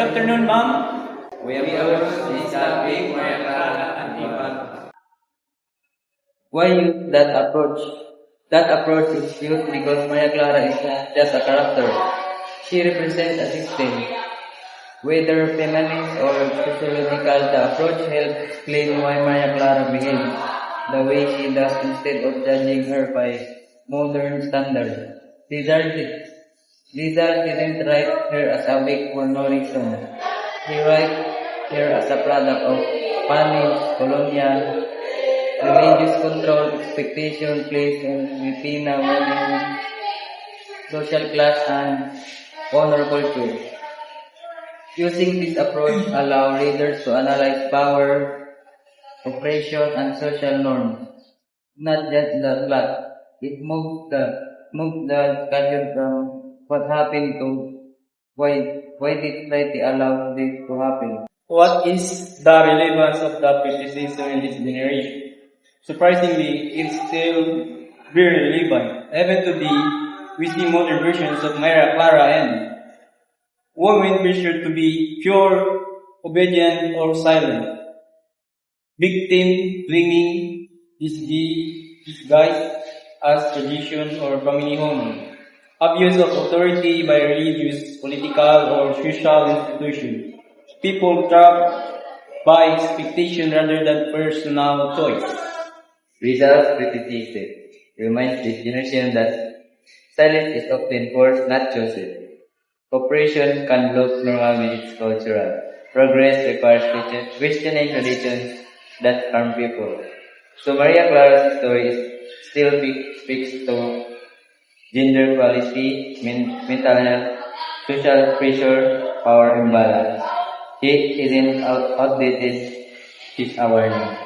afternoon, ma'am. We approach this topic Maria Clara and Ivan. Why use that approach? That approach is used because Maria Clara is not just a character. She represents a system. Whether feminist or sociological, the approach helps explain why Maria Clara behaves the way she does instead of judging her by modern standards. Rizal didn't write her as a weak for no reason. He wrote her as a product of Spanish, colonial, religious control, expectation placed on Filipina women, social class, and honor culture. Using this approach allows readers to analyze power, oppression, and social norms, not just the plot. It moved the discussion from what happened to why did society allow this to happen. What is the relevance of the criticism in this generation? Surprisingly, it's still very relevant. Even today, we see modern versions of Maria Clara and women pressured to be pure, obedient, or silent. Victim blaming disguised as tradition or family home. Abuse of authority by religious, political, or social institutions. People trapped by expectation rather than personal choice. Rizal's criticism reminds this generation that silence is often forced, not chosen. Cooperation can look normal when it's cultural. Progress requires questioning traditions that harm people. So Maria Clara's story still speaks to gender equality, mental health, social pressure, power imbalance. It isn't outdated, it's awareness.